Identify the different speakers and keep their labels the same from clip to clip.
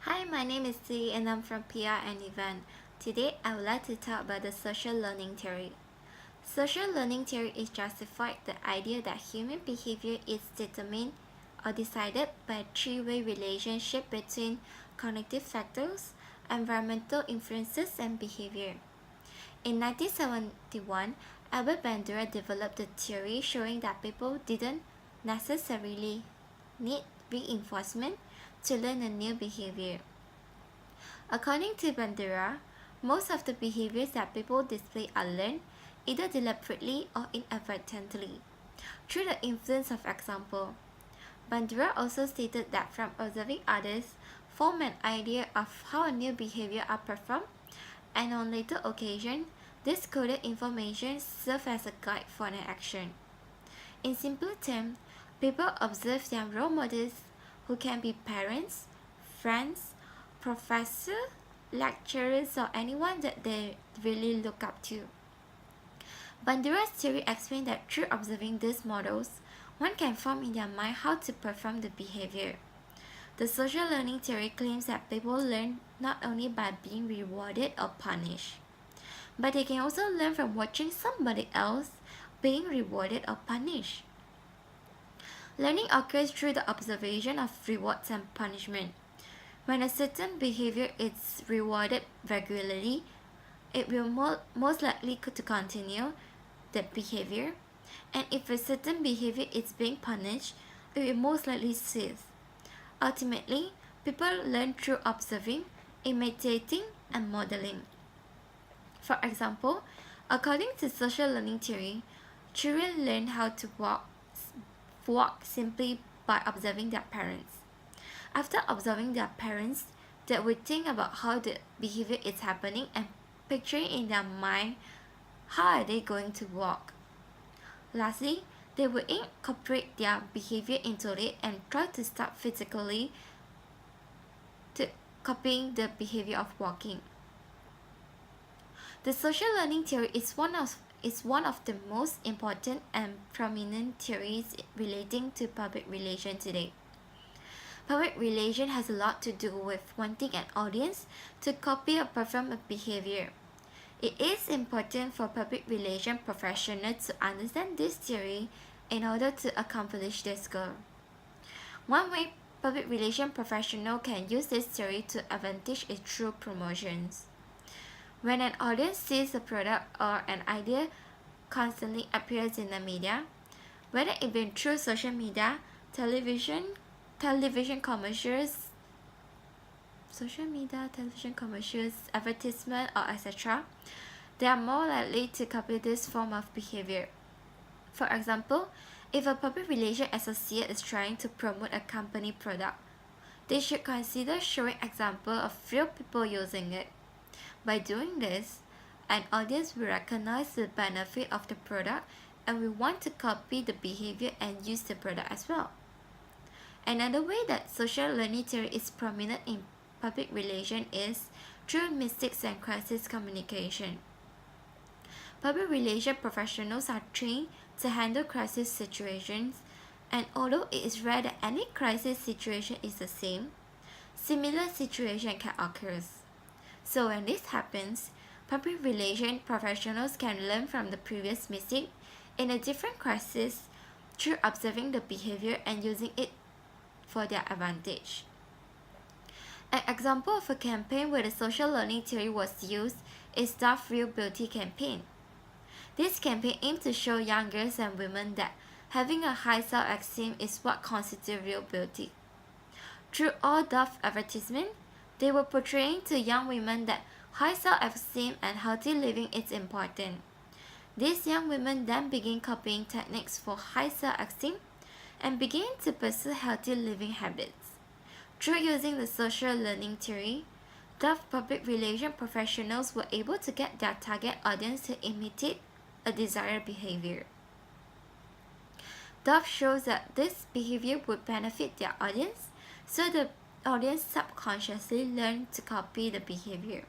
Speaker 1: Hi, my name is T and I'm from PR and Event. Today, I would like to talk about the social learning theory. Social learning theory is justified the idea that human behavior is determined or decided by a three-way relationship between cognitive factors, environmental influences, and behavior. In 1971, Albert Bandura developed a theory showing that people didn't necessarily need reinforcement to learn a new behavior. According to Bandura, most of the behaviors that people display are learned either deliberately or inadvertently through the influence of example. Bandura also stated that from observing others, form an idea of how a new behavior are performed, and on later occasion, this coded information serves as a guide for an action. In simple terms, people observe their role models, who can be parents, friends, professors, lecturers, or anyone that they really look up to. Bandura's theory explained that through observing these models, one can form in their mind how to perform the behavior. The social learning theory claims that people learn not only by being rewarded or punished, but they can also learn from watching somebody else being rewarded or punished. Learning occurs through the observation of rewards and punishment. When a certain behavior is rewarded regularly, it will most likely to continue that behavior, and if a certain behavior is being punished, it will most likely cease. Ultimately, people learn through observing, imitating, and modeling. For example, according to social learning theory, children learn how to walk simply by observing their parents. After observing their parents, they would think about how the behavior is happening and picturing in their mind how are they going to walk. Lastly, they would incorporate their behavior into it and try to start physically to copying the behavior of walking. The social learning theory is one of the most important and prominent theories relating to public relation today. Public relation has a lot to do with wanting an audience to copy or perform a behavior. It is important for public relation professionals to understand this theory in order to accomplish this goal. One way public relation professional can use this theory to advantage is through promotions. When an audience sees a product or an idea constantly appears in the media, whether it be through social media, television commercials, advertisement, or etc., they are more likely to copy this form of behavior. For example, if a public relation associate is trying to promote a company product, they should consider showing examples of real people using it. By doing this, an audience will recognize the benefit of the product and will want to copy the behavior and use the product as well. Another way that social learning theory is prominent in public relation is through mystics and crisis communication. Public relation professionals are trained to handle crisis situations, and although it is rare that any crisis situation is the same, similar situation can occur. So when this happens, public relation professionals can learn from the previous mystic in a different crisis through observing the behavior and using it for their advantage. An example of a campaign where the social learning theory was used is Dove Real Beauty campaign. This campaign aimed to show young girls and women that having a high self-esteem is what constitutes real beauty. Through all Dove advertisement, they were portraying to young women that high self-esteem and healthy living is important. These young women then begin copying techniques for high self-esteem and begin to pursue healthy living habits. Through using the social learning theory, Dove public relation professionals were able to get their target audience to imitate a desired behavior. Dove shows that this behavior would benefit their audience, so the audience subconsciously learned to copy the behavior.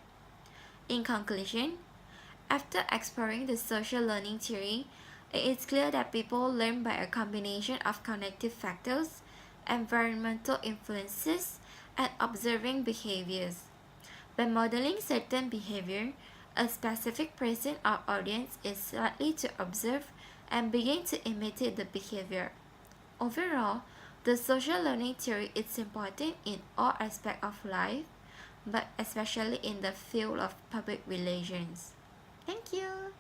Speaker 1: In conclusion, after exploring the social learning theory, it is clear that people learn by a combination of cognitive factors, environmental influences, and observing behaviors. By modeling certain behavior, a specific person or audience is likely to observe and begin to imitate the behavior. Overall, the social learning theory is important in all aspects of life, but especially in the field of public relations. Thank you.